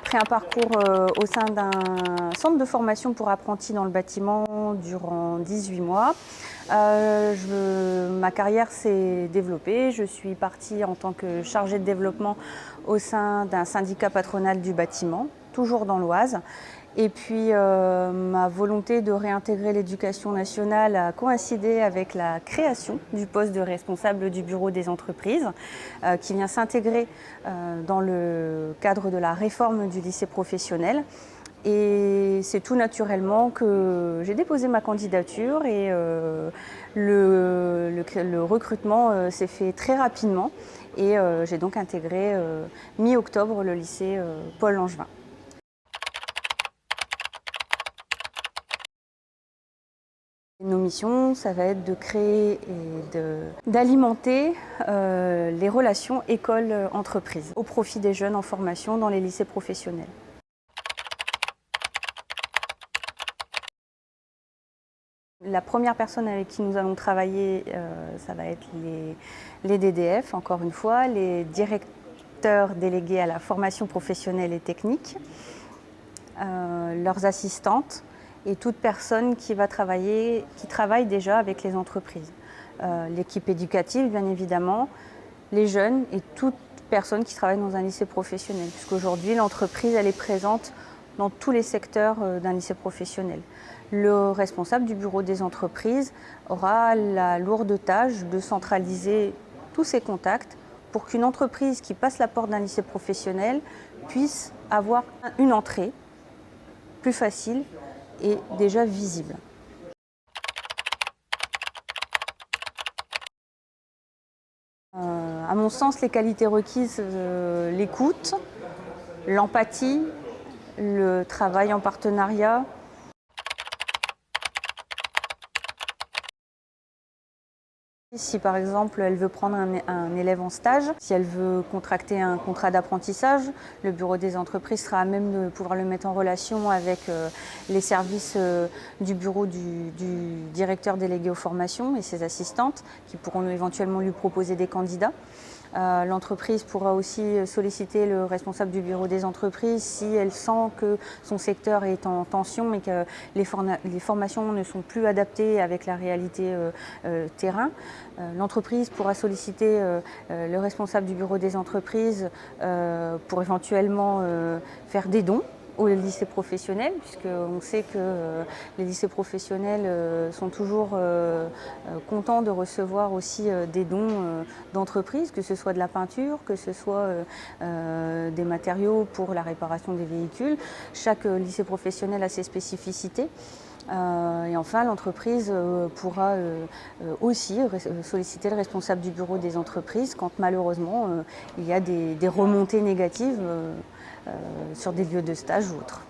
Après un parcours au sein d'un centre de formation pour apprentis dans le bâtiment durant 18 mois, ma carrière s'est développée. Je suis partie en tant que chargée de développement au sein d'un syndicat patronal du bâtiment, toujours dans l'Oise. Et puis ma volonté de réintégrer l'éducation nationale a coïncidé avec la création du poste de responsable du bureau des entreprises qui vient s'intégrer dans le cadre de la réforme du lycée professionnel. Et c'est tout naturellement que j'ai déposé ma candidature et le recrutement s'est fait très rapidement et j'ai donc intégré mi-octobre le lycée Paul Langevin. Nos missions, ça va être de créer et d'alimenter les relations école-entreprise au profit des jeunes en formation dans les lycées professionnels. La première personne avec qui nous allons travailler, ça va être les DDF, encore une fois, les directeurs délégués à la formation professionnelle et technique, leurs assistantes, et toute personne qui travaille déjà avec les entreprises. L'équipe éducative, bien évidemment, les jeunes et toute personne qui travaille dans un lycée professionnel. Puisqu'aujourd'hui, l'entreprise, elle est présente dans tous les secteurs d'un lycée professionnel. Le responsable du bureau des entreprises aura la lourde tâche de centraliser tous ces contacts pour qu'une entreprise qui passe la porte d'un lycée professionnel puisse avoir une entrée plus facile et déjà visible. À mon sens, les qualités requises, l'écoute, l'empathie, le travail en partenariat. Si par exemple elle veut prendre un élève en stage, si elle veut contracter un contrat d'apprentissage, le bureau des entreprises sera à même de pouvoir le mettre en relation avec les services du bureau du directeur délégué aux formations et ses assistantes qui pourront éventuellement lui proposer des candidats. L'entreprise pourra aussi solliciter le responsable du bureau des entreprises si elle sent que son secteur est en tension et que les formations ne sont plus adaptées avec la réalité terrain. L'entreprise pourra solliciter le responsable du bureau des entreprises pour éventuellement faire des dons au lycée professionnel, puisqu'on sait que les lycées professionnels sont toujours contents de recevoir aussi des dons d'entreprises, que ce soit de la peinture, que ce soit des matériaux pour la réparation des véhicules. Chaque lycée professionnel a ses spécificités. Et enfin, l'entreprise pourra aussi solliciter le responsable du bureau des entreprises quand malheureusement il y a des remontées négatives sur des lieux de stage ou autres.